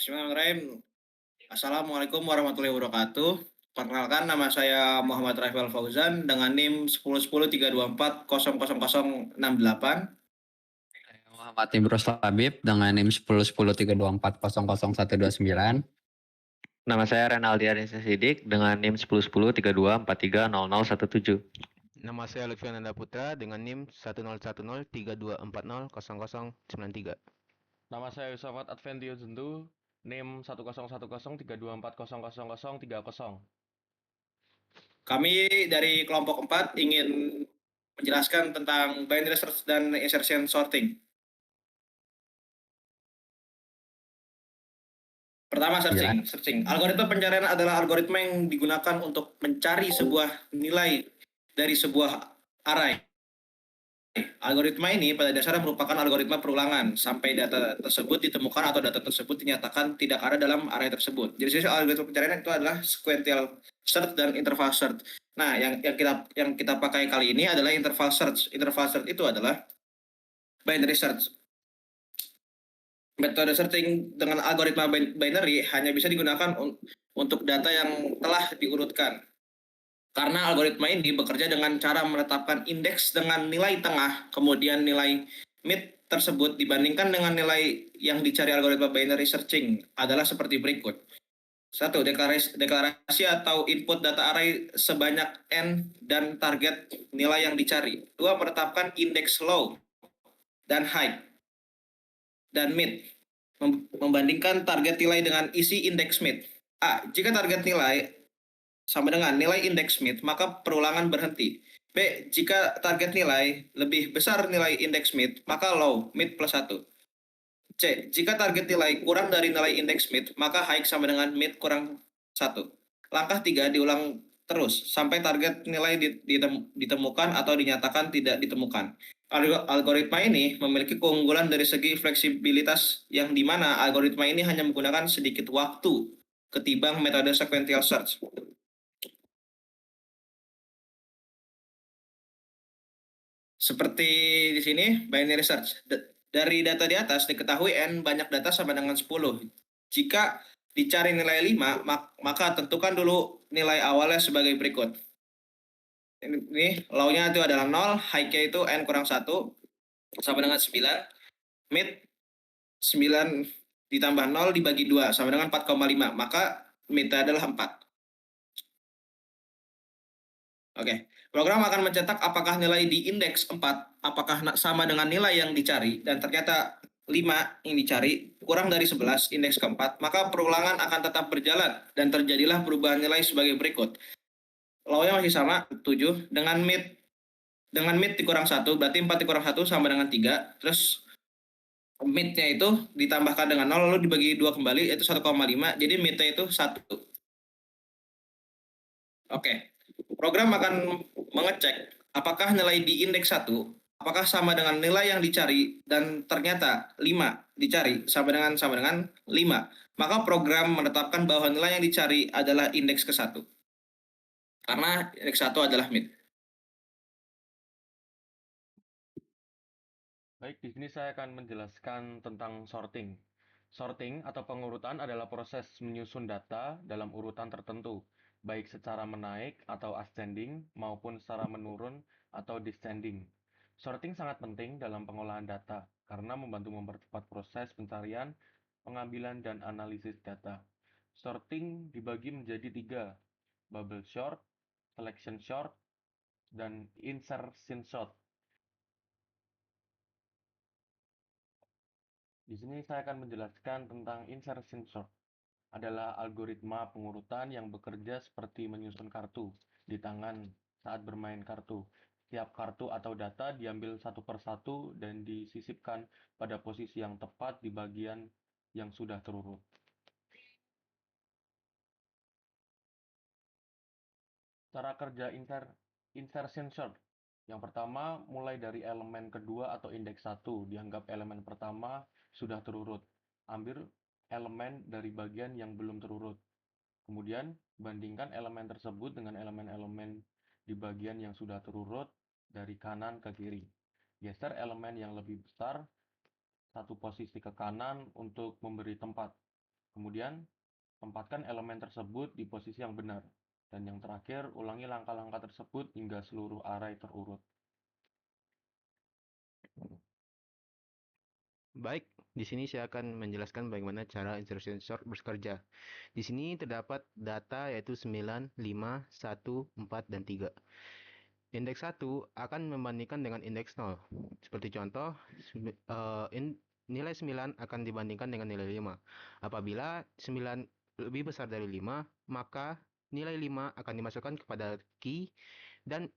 Bismillahirrahmanirrahim. Assalamualaikum warahmatullahi wabarakatuh. Perkenalkan, nama saya Muhammad Rafael Fauzan dengan NIM 101032400068. Saya Muhammad Ibrus Labib dengan NIM 101032400129. Nama saya Renaldi Arisa Sidik dengan NIM 101032430017. Nama saya Lutfiananda Putra dengan NIM 101032400093. Nama saya Yusafat Adventio Zentu, NIM 10103224000030. Kami dari kelompok 4 ingin menjelaskan tentang binary search dan insertion sorting. Pertama, searching. Algoritma pencarian adalah algoritma yang digunakan untuk mencari sebuah nilai dari sebuah array. Algoritma ini pada dasarnya merupakan algoritma perulangan sampai data tersebut ditemukan atau data tersebut dinyatakan tidak ada dalam array tersebut. Jadi algoritma pencarian itu adalah sequential search dan interval search. Nah, yang kita pakai kali ini adalah interval search. Interval search itu adalah binary search. Metode searching dengan algoritma binary hanya bisa digunakan untuk data yang telah diurutkan. Karena algoritma ini bekerja dengan cara menetapkan indeks dengan nilai tengah, kemudian nilai mid tersebut dibandingkan dengan nilai yang dicari algoritma binary searching adalah seperti berikut. 1. Deklarasi atau input data array sebanyak n dan target nilai yang dicari. 2. Menetapkan indeks low dan high dan mid. Membandingkan target nilai dengan isi indeks mid. A. Jika target nilai sama dengan nilai indeks mid, maka perulangan berhenti. B. Jika target nilai lebih besar nilai indeks mid, maka low, mid plus 1. C. Jika target nilai kurang dari nilai indeks mid, maka high sama dengan mid kurang 1. Langkah 3 diulang terus sampai target nilai ditemukan atau dinyatakan tidak ditemukan. Algoritma ini memiliki keunggulan dari segi fleksibilitas yang dimana algoritma ini hanya menggunakan sedikit waktu ketimbang metode sequential search. Seperti di sini, binary search. Dari data di atas diketahui n banyak data sama dengan 10. Jika dicari nilai 5, maka tentukan dulu nilai awalnya sebagai berikut. Ini low-nya itu adalah 0, high-nya itu n kurang 1, sama dengan 9. Mid, 9 ditambah 0 dibagi 2, sama dengan 4,5. Maka mid-nya adalah 4. Oke. Program akan mencetak apakah nilai di indeks 4 apakah sama dengan nilai yang dicari, dan ternyata 5 yang dicari kurang dari 11 indeks keempat, maka perulangan akan tetap berjalan dan terjadilah perubahan nilai sebagai berikut. Law-nya masih sama, 7, dengan mid dikurang 1, berarti 4 dikurang 1 sama dengan 3, terus mid-nya itu ditambahkan dengan 0, lalu dibagi 2 kembali, yaitu 1,5, jadi mid-nya itu 1. Oke. Program akan mengecek apakah nilai di indeks 1 apakah sama dengan nilai yang dicari, dan ternyata 5 dicari sama dengan 5. Maka program menetapkan bahwa nilai yang dicari adalah indeks ke-1. Karena indeks 1 adalah mid. Baik, di sini saya akan menjelaskan tentang sorting. Sorting atau pengurutan adalah proses menyusun data dalam urutan tertentu, baik secara menaik atau ascending maupun secara menurun atau descending. Sorting sangat penting dalam pengolahan data karena membantu mempercepat proses pencarian, pengambilan, dan analisis data. Sorting dibagi menjadi 3, bubble sort, selection sort, dan insertion sort. Di sini saya akan menjelaskan tentang insertion sort. Adalah algoritma pengurutan yang bekerja seperti menyusun kartu di tangan saat bermain kartu. Setiap kartu atau data diambil satu persatu dan disisipkan pada posisi yang tepat di bagian yang sudah terurut. Cara kerja insertion sort. Yang pertama, mulai dari elemen kedua atau indeks 1, dianggap elemen pertama sudah terurut. Ambil elemen dari bagian yang belum terurut. Kemudian, bandingkan elemen tersebut dengan elemen-elemen di bagian yang sudah terurut dari kanan ke kiri. Geser elemen yang lebih besar satu posisi ke kanan untuk memberi tempat. Kemudian, tempatkan elemen tersebut di posisi yang benar. Dan yang terakhir, ulangi langkah-langkah tersebut hingga seluruh array terurut. Baik, di sini saya akan menjelaskan bagaimana cara insertion sort bekerja. Di sini terdapat data yaitu 9, 5, 1, 4, dan 3. Indeks 1 akan membandingkan dengan indeks 0. Seperti contoh, nilai 9 akan dibandingkan dengan nilai 5. Apabila 9 lebih besar dari 5, maka nilai 5 akan dimasukkan kepada key dan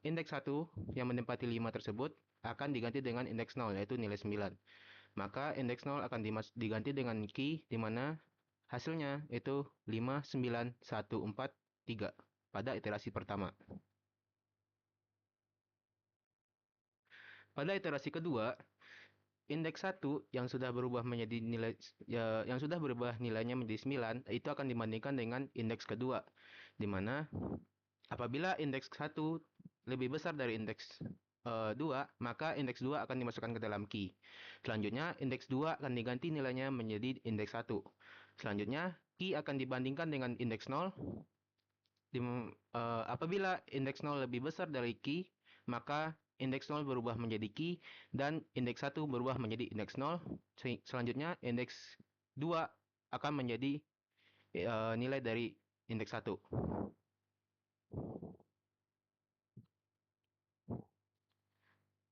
indeks 1 yang menempati 5 tersebut akan diganti dengan indeks 0 yaitu nilai 9. Maka indeks 0 akan diganti dengan key di mana hasilnya itu 5, 9, 1, 4, 3 pada iterasi pertama. Pada iterasi kedua, indeks 1 yang sudah berubah menjadi yang sudah berubah nilainya menjadi 9 itu akan dibandingkan dengan indeks kedua, di mana apabila indeks 1 lebih besar dari indeks 2, maka indeks 2 akan dimasukkan ke dalam key. Selanjutnya, indeks 2 akan diganti nilainya menjadi indeks 1. Selanjutnya, key akan dibandingkan dengan indeks 0. Apabila indeks 0 lebih besar dari key, maka indeks 0 berubah menjadi key dan indeks 1 berubah menjadi indeks 0. Selanjutnya, indeks 2 akan menjadi nilai dari indeks 1.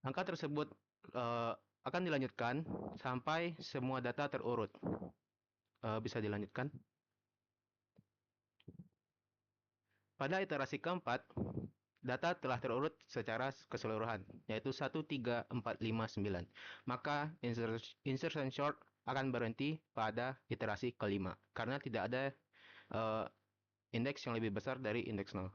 Angka tersebut akan dilanjutkan sampai semua data terurut. Bisa dilanjutkan. Pada iterasi keempat, data telah terurut secara keseluruhan, yaitu 1, 3, 4, 5, 9. Maka insertion sort akan berhenti pada iterasi kelima, karena tidak ada indeks yang lebih besar dari indeks 0.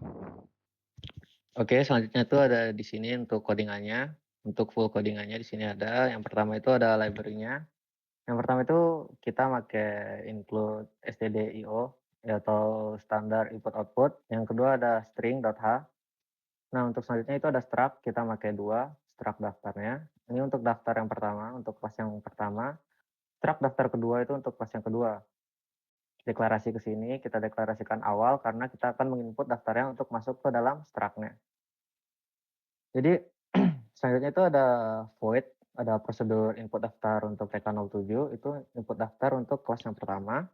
Oke, selanjutnya tuh ada di sini untuk codingannya. Untuk full codingannya di sini ada. Yang pertama itu ada library-nya. Yang pertama itu kita pakai include stdio atau standar input output. Yang kedua ada string.h. Nah, untuk selanjutnya itu ada struct, kita pakai 2 struct daftarnya. Ini untuk daftar yang pertama, untuk kelas yang pertama. Struct daftar kedua itu untuk kelas yang kedua. Deklarasi ke sini, kita deklarasikan awal karena kita akan menginput daftarnya untuk masuk ke dalam struct-nya. Jadi selanjutnya itu ada void, ada prosedur input daftar untuk TK07, itu input daftar untuk kelas yang pertama.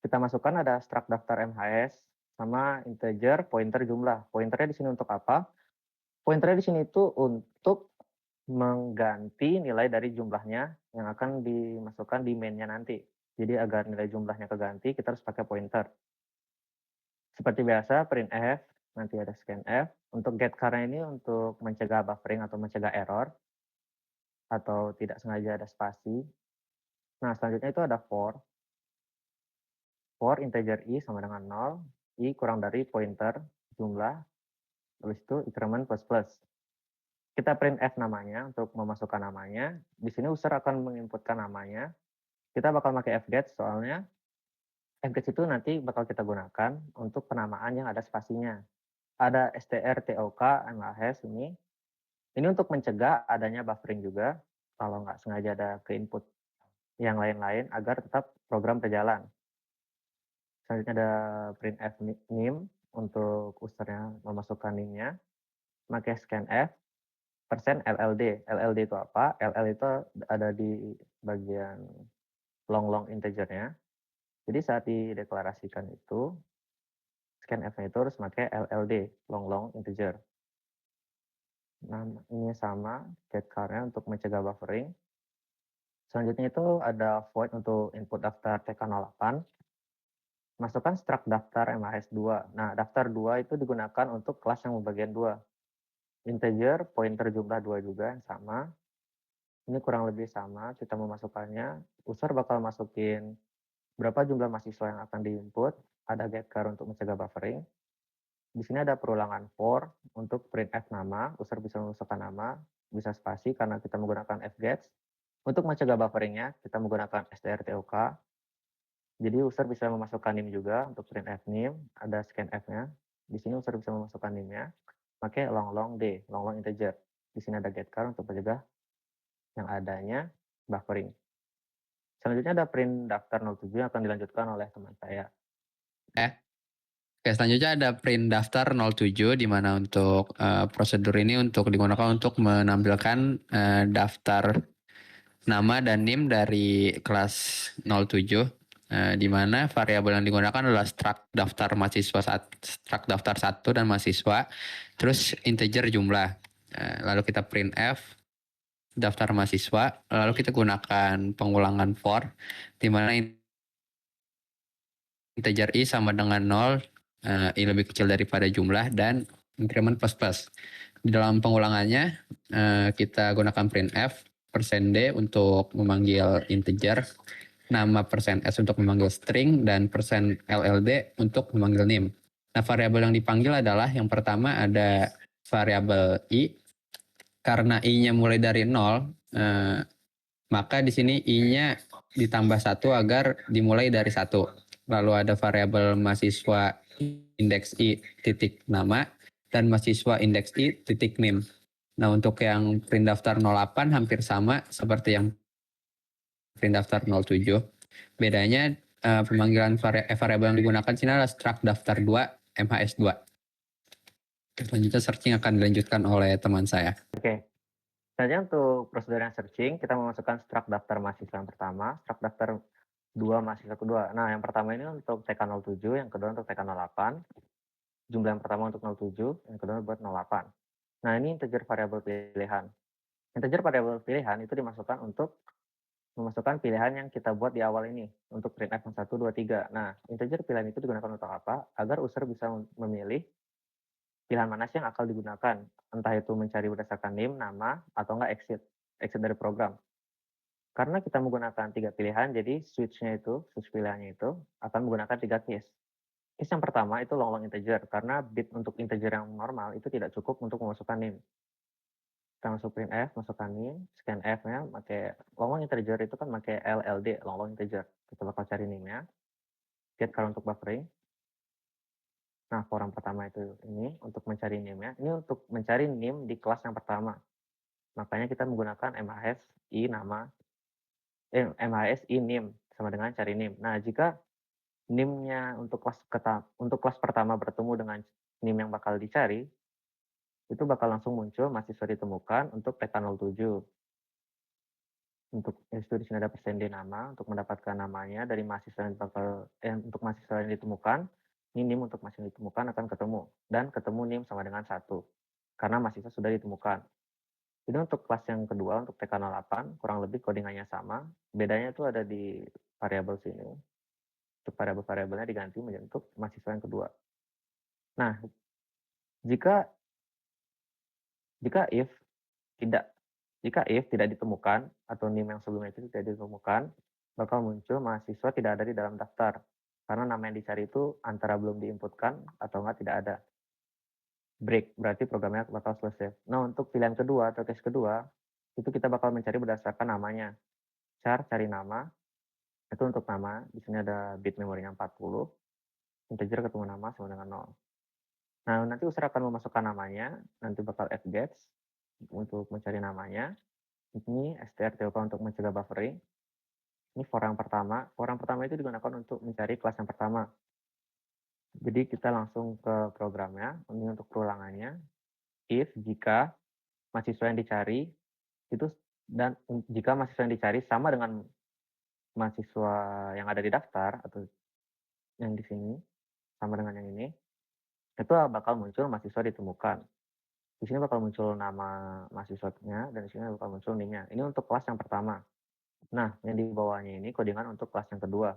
Kita masukkan ada struct daftar MHS sama integer pointer jumlah. Pointernya di sini untuk apa? Pointernya di sini itu untuk mengganti nilai dari jumlahnya yang akan dimasukkan di main-nya nanti. Jadi agar nilai jumlahnya keganti, kita harus pakai pointer. Seperti biasa, printf, nanti ada scanf. Untuk getChar ini untuk mencegah buffering atau mencegah error, atau tidak sengaja ada spasi. Nah, selanjutnya itu ada for. For integer i sama dengan 0, i kurang dari pointer jumlah, habis itu increment plus plus. Kita printf namanya untuk memasukkan namanya. Di sini user akan menginputkan namanya. Kita bakal pakai fget soalnya fget itu nanti bakal kita gunakan untuk penamaan yang ada spasinya. Ada strtok MHS ini. Ini untuk mencegah adanya buffering juga kalau nggak sengaja ada ke input yang lain-lain agar tetap program berjalan. Selanjutnya ada printf nim untuk usernya memasukkan nimnya. Pakai scanf %LLD. LLD itu apa? LL itu ada di bagian long integernya. Jadi saat dideklarasikan itu, scanf-nya itu harus pakai LLD, long integer. Nah, ini sama getChar-nya untuk mencegah buffering. Selanjutnya itu ada void untuk input daftar TK08. Masukkan struct daftar MHS2. Nah, daftar 2 itu digunakan untuk kelas yang bagian 2. Integer, pointer jumlah 2 juga yang sama. Ini kurang lebih sama, kita memasukkannya. User bakal masukin berapa jumlah mahasiswa yang akan diinput. Ada getChar untuk mencegah buffering. Di sini ada perulangan for untuk printf nama. User bisa memasukkan nama, bisa spasi karena kita menggunakan fgets. Untuk mencegah bufferingnya, kita menggunakan strtok. Jadi user bisa memasukkan nim juga untuk printf nim, ada scanf-nya. Di sini user bisa memasukkan nimnya, pakai long d, long integer. Di sini ada getChar untuk mencegah yang adanya buffering. Selanjutnya ada print daftar 07 yang akan dilanjutkan oleh teman saya. Oke, selanjutnya ada print daftar 07 di mana untuk prosedur ini untuk digunakan untuk menampilkan daftar nama dan NIM dari kelas 07 di mana variabel yang digunakan adalah struct daftar mahasiswa struct daftar 1 dan mahasiswa, terus integer jumlah. Lalu kita print F daftar mahasiswa, lalu kita gunakan pengulangan for di mana integer i sama dengan 0, i lebih kecil daripada jumlah, dan increment plus plus. Di dalam pengulangannya kita gunakan printf %d untuk memanggil integer, nama %s untuk memanggil string, dan %lld untuk memanggil nim. Nah, variabel yang dipanggil adalah yang pertama ada variabel i. Karena i-nya mulai dari 0, maka di sini i-nya ditambah 1 agar dimulai dari 1. Lalu ada variabel mahasiswa indeks i titik nama dan mahasiswa indeks i titik nim. Nah, untuk yang print daftar 08 hampir sama seperti yang print daftar 07. Bedanya pemanggilan variabel yang digunakan sini adalah struct daftar 2 MHS2. Selanjutnya searching akan dilanjutkan oleh teman saya. Oke. Selanjutnya untuk prosedur yang searching, kita memasukkan struct daftar mahasiswa yang pertama, struct daftar 2 mahasiswa kedua. Nah, yang pertama ini untuk TK07, yang kedua untuk TK08. Jumlah yang pertama untuk 07, yang kedua buat 08. Nah, ini integer variabel pilihan. Integer variabel pilihan itu dimasukkan untuk memasukkan pilihan yang kita buat di awal ini untuk printf 1, 2, 3. Nah, integer pilihan itu digunakan untuk apa? Agar user bisa memilih pilihan mana sih yang akan digunakan. Entah itu mencari berdasarkan name, nama, atau enggak exit dari program. Karena kita menggunakan 3 pilihan, jadi switch pilihannya itu akan menggunakan 3 case. Case yang pertama itu long integer, karena bit untuk integer yang normal itu tidak cukup untuk memasukkan name. Kita masuk printf, masukkan name, scanf-nya pakai long integer itu kan pakai LLD, long integer. Kita bakal cari name-nya. Get current untuk buffering. Nah, for yang pertama itu ini untuk mencari name-nya. Ini untuk mencari name di kelas yang pertama. Makanya kita menggunakan MHS i nama MHS i name sama dengan cari name. Nah, jika name-nya untuk kelas pertama bertemu dengan name yang bakal dicari, itu bakal langsung muncul mahasiswa ditemukan untuk TK07. Untuk itu di sini ada %d nama untuk mendapatkan namanya dari mahasiswa yang untuk mahasiswa yang ditemukan. Ini name untuk mahasiswa yang ditemukan akan ketemu, dan ketemu name sama dengan 1 karena mahasiswa sudah ditemukan. Ini untuk kelas yang kedua untuk TK08 kurang lebih codingannya sama. Bedanya itu ada di variabel sini. Untuk variabel-variabelnya diganti menjadi untuk mahasiswa yang kedua. Nah, jika if tidak ditemukan atau name yang sebelumnya itu tidak ditemukan, bakal muncul mahasiswa tidak ada di dalam daftar. Karena nama yang dicari itu antara belum diinputkan atau enggak tidak ada. Break, berarti programnya bakal selesai. Nah, untuk pilihan kedua atau case kedua, itu kita bakal mencari berdasarkan namanya. Cari nama, itu untuk nama, di sini ada bit memorinya 40, integer ketemu nama sama dengan 0. Nah, nanti user akan memasukkan namanya, nanti bakal fgets untuk mencari namanya. Ini strtop untuk mencegah buffering. Ini for yang pertama. For yang pertama itu digunakan untuk mencari kelas yang pertama. Jadi kita langsung ke programnya. Ini untuk perulangannya. If jika mahasiswa yang dicari itu dan jika mahasiswa yang dicari sama dengan mahasiswa yang ada di daftar atau yang di sini sama dengan yang ini, itu bakal muncul mahasiswa ditemukan. Di sini bakal muncul nama mahasiswanya dan di sini bakal muncul name-nya. Ini untuk kelas yang pertama. Nah, yang di bawahnya ini codingan untuk kelas yang kedua.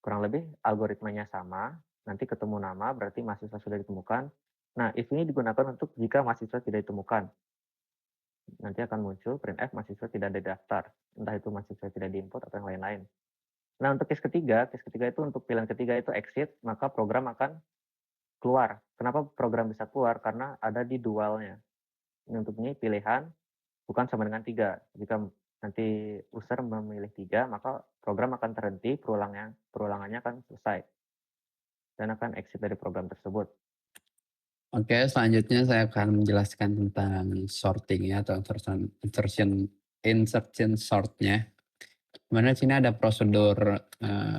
Kurang lebih algoritmanya sama, nanti ketemu nama berarti mahasiswa sudah ditemukan. Nah, if ini digunakan untuk jika mahasiswa tidak ditemukan. Nanti akan muncul printf mahasiswa tidak ada daftar. Entah itu mahasiswa tidak diinput atau yang lain-lain. Nah, untuk case ketiga itu untuk pilihan ketiga itu exit, maka program akan keluar. Kenapa program bisa keluar? Karena ada di dualnya. Ini untuk ini pilihan bukan sama dengan 3. Jika nanti user memilih 3, maka program akan terhenti, perulangannya akan selesai. Dan akan exit dari program tersebut. Oke, selanjutnya saya akan menjelaskan tentang sorting ya, atau insertion sort-nya. Mana di sini ada prosedur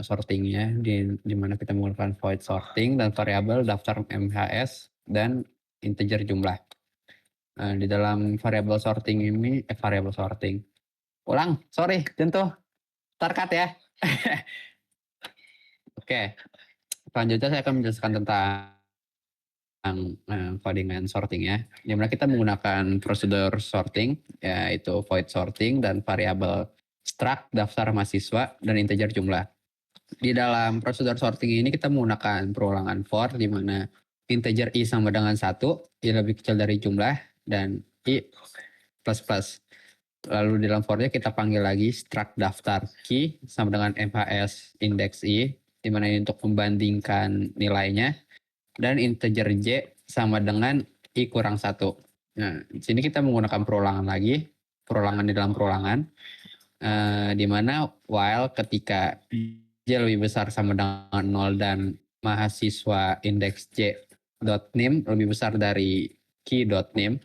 sortingnya di mana kita menggunakan void sorting dan variabel daftar MHS dan integer jumlah. Di dalam variabel sorting ini variabel sorting. Ulang, sorry, tentu terkat ya. Oke, selanjutnya saya akan menjelaskan tentang codingan sorting ya. Dimana kita menggunakan prosedur sorting, yaitu void sorting dan variabel struct daftar mahasiswa dan integer jumlah. Di dalam prosedur sorting ini kita menggunakan perulangan for, di mana integer i sama dengan 1, i lebih kecil dari jumlah, dan i plus plus. Lalu di dalam for-nya kita panggil lagi struct daftar key sama dengan MHS index i, di mana ini untuk membandingkan nilainya, dan integer j sama dengan i kurang 1. Nah, di sini kita menggunakan perulangan lagi, perulangan di dalam perulangan, di mana while ketika j lebih besar sama dengan 0 dan mahasiswa indeks j dot name lebih besar dari key dot name,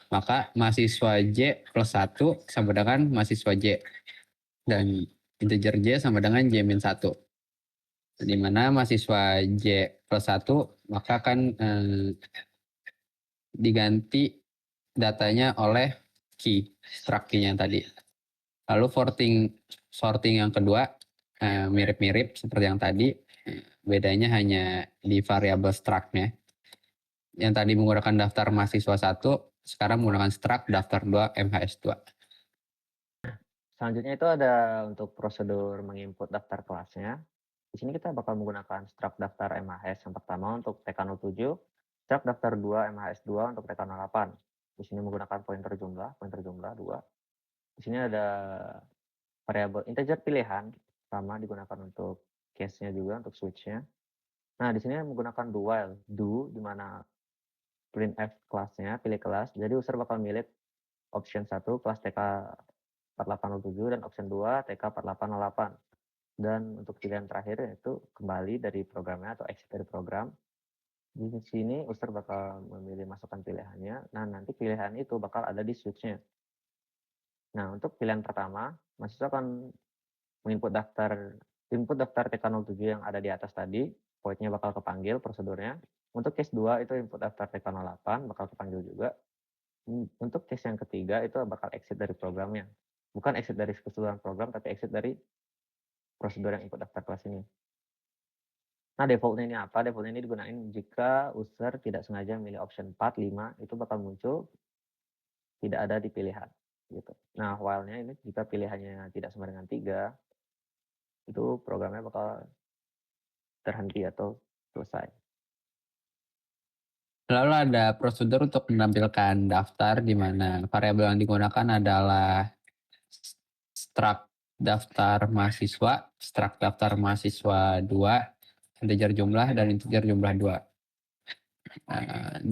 maka mahasiswa j plus 1 sama dengan mahasiswa j, dan integer j sama dengan j min 1. Di mana mahasiswa j plus 1 maka akan diganti datanya oleh key, struct key-nya tadi. Lalu sorting yang kedua mirip-mirip seperti yang tadi, bedanya hanya di variabel struct-nya. Yang tadi menggunakan daftar mahasiswa 1, sekarang menggunakan struct daftar 2 MHS 2. Selanjutnya itu ada untuk prosedur menginput daftar kelasnya. Di sini kita bakal menggunakan struct daftar MHS yang pertama untuk TK07, struct daftar 2 MHS 2 untuk TK08. Di sini menggunakan pointer jumlah 2. Di sini ada variabel integer pilihan, sama digunakan untuk case-nya juga, untuk switch-nya. Nah, di sini menggunakan do while, do di mana printf kelasnya, pilih kelas. Jadi user bakal milih option 1 kelas TK 4807 dan option 2 TK 4808. Dan untuk pilihan terakhir yaitu kembali dari programnya atau exit dari program. Di sini user bakal memilih masukkan pilihannya. Nah, nanti pilihan itu bakal ada di switch-nya. Nah, untuk pilihan pertama, mahasiswa akan menginput daftar TK07 yang ada di atas tadi, void-nya bakal kepanggil prosedurnya. Untuk case 2 itu input daftar TK08 bakal kepanggil juga. Untuk case yang ketiga itu bakal exit dari programnya. Bukan exit dari keseluruhan program, tapi exit dari prosedur yang input daftar kelas ini. Nah, defaultnya ini apa? Defaultnya ini digunakan jika user tidak sengaja memilih option 4, 5, itu bakal muncul tidak ada di pilihan. Gitu. Nah, while-nya ini jika pilihannya tidak sama dengan 3, itu programnya bakal terhenti atau selesai. Lalu ada prosedur untuk menampilkan daftar, di mana variabel yang digunakan adalah struct daftar mahasiswa, struct daftar mahasiswa 2, integer jumlah, dan integer jumlah 2.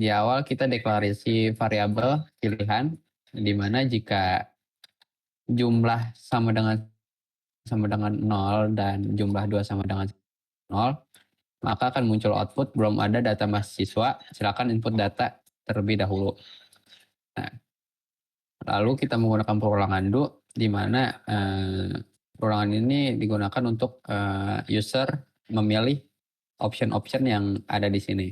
Di awal kita deklarasi variabel pilihan, di mana jika jumlah sama dengan 0 dan jumlah 2 sama dengan 0, maka akan muncul output belum ada data mahasiswa, silakan input data terlebih dahulu. Nah, lalu kita menggunakan perulangan do, di mana perulangan ini digunakan untuk user memilih option-option yang ada di sini.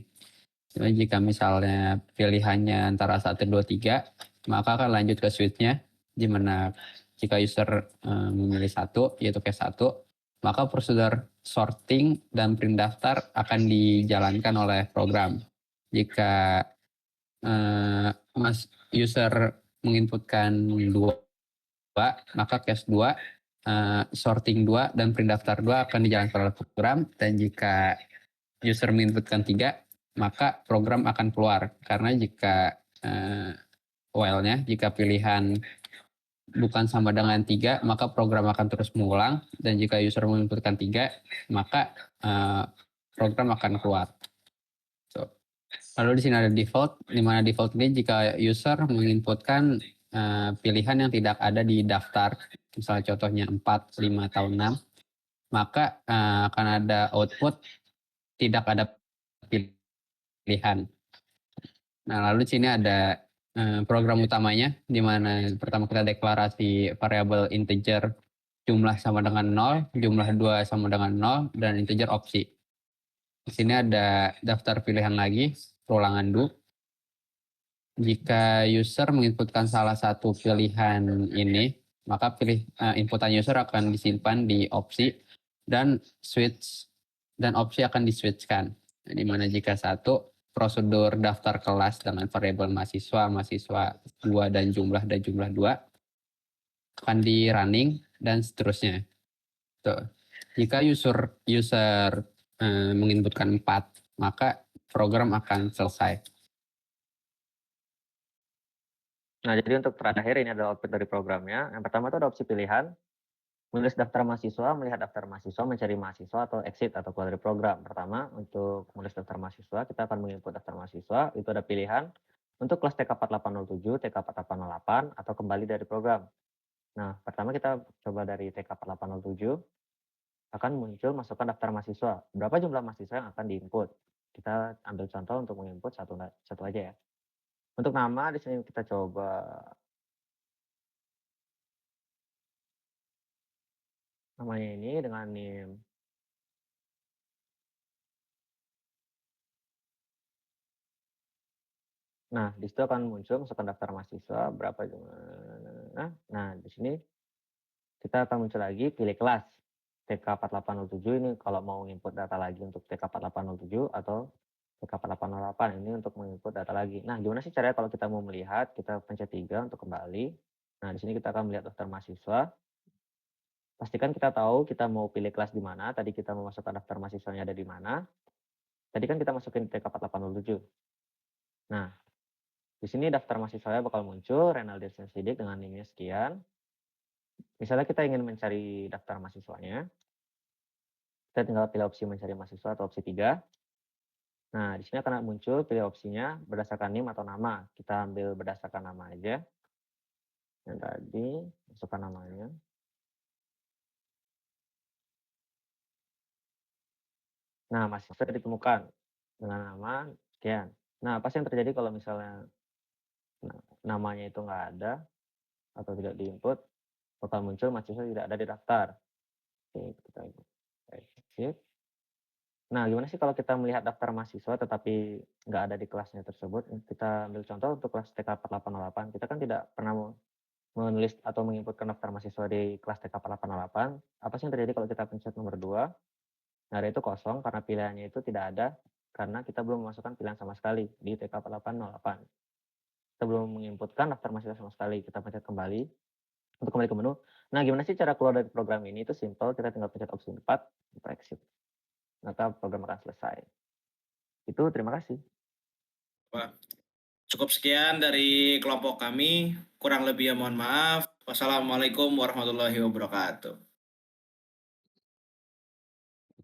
Jadi jika misalnya pilihannya antara 1, 2, 3, maka akan lanjut ke switch-nya, di mana jika user memilih 1, yaitu case 1, maka prosedur sorting dan print daftar akan dijalankan oleh program. Jika user menginputkan 2, maka case 2, sorting 2, dan print daftar 2 akan dijalankan oleh program. Dan jika user menginputkan 3, maka program akan keluar. Karena jika while-nya, jika pilihan bukan sama dengan 3, maka program akan terus mengulang. Dan jika user menginputkan 3, maka program akan keluar. Lalu di sini ada default, di mana default ini jika user menginputkan pilihan yang tidak ada di daftar, misalnya contohnya 4, 5, atau 6, maka akan ada output tidak ada pilihan. Nah, lalu di sini ada program utamanya, di mana pertama kita deklarasi variabel integer jumlah sama dengan 0, jumlah 2 sama dengan 0, dan integer opsi. Di sini ada daftar pilihan lagi, perulangan do. Jika user menginputkan salah satu pilihan ini, maka inputan user akan disimpan di opsi dan opsi akan di-switchkan. Di mana jika satu, prosedur daftar kelas dengan variabel mahasiswa 2 dan jumlah 2 akan di running dan seterusnya. Tuh. Jika user menginputkan 4, maka program akan selesai. Nah, jadi untuk terakhir ini adalah output dari programnya. Yang pertama itu ada opsi pilihan, menulis daftar mahasiswa, melihat daftar mahasiswa, mencari mahasiswa, atau exit atau keluar dari program. Pertama, untuk menulis daftar mahasiswa, kita akan menginput daftar mahasiswa, itu ada pilihan untuk kelas TK4807, TK4808, atau kembali dari program. Nah, pertama kita coba dari TK4807, akan muncul masukkan daftar mahasiswa. Berapa jumlah mahasiswa yang akan diinput? Kita ambil contoh untuk menginput satu aja ya. Untuk nama di sini kita coba namanya ini dengan NIM. Nah, di situ akan muncul masukkan daftar mahasiswa berapa jumlah. Nah, di sini kita akan muncul lagi pilih kelas. TK4807 ini kalau mau input data lagi untuk TK4807 atau TK4808 ini untuk menginput data lagi. Nah, gimana sih caranya kalau kita mau melihat? Kita pencet 3 untuk kembali. Nah, di sini kita akan melihat daftar mahasiswa. Pastikan kita tahu kita mau pilih kelas di mana. Tadi kita memasukkan daftar mahasiswanya ada di mana. Tadi kan kita masukin TK4807. Nah, di sini daftar mahasiswanya bakal muncul, Renaldi Sidik dengan NIM-nya sekian. Misalnya kita ingin mencari daftar mahasiswanya, kita tinggal pilih opsi mencari mahasiswa atau opsi 3. Nah, di sini akan muncul pilih opsinya berdasarkan NIM atau nama. Kita ambil berdasarkan nama aja. Yang tadi, masukkan namanya. Nah, mahasiswa ditemukan dengan nama sekian. Nah, apa sih yang terjadi kalau misalnya namanya itu nggak ada atau tidak diinput, bakal muncul mahasiswa tidak ada di daftar. Oke, kita exit. Nah, gimana sih kalau kita melihat daftar mahasiswa tetapi nggak ada di kelasnya tersebut? Kita ambil contoh untuk kelas TK4808. Kita kan tidak pernah menulis atau menginputkan daftar mahasiswa di kelas TK4808. Apa sih yang terjadi kalau kita pencet nomor 2? Nah, itu kosong karena pilihannya itu tidak ada karena kita belum memasukkan pilihan sama sekali di TK4808. Kita belum menginputkan daftar mahasiswa sama sekali. Kita pencet kembali untuk kembali ke menu. Nah, gimana sih cara keluar dari program ini? Itu simple, kita tinggal pencet opsi 4, kita exit. Maka program akan selesai. Itu terima kasih. Wah, cukup sekian dari kelompok kami. Kurang lebihnya mohon maaf. Wassalamualaikum warahmatullahi wabarakatuh.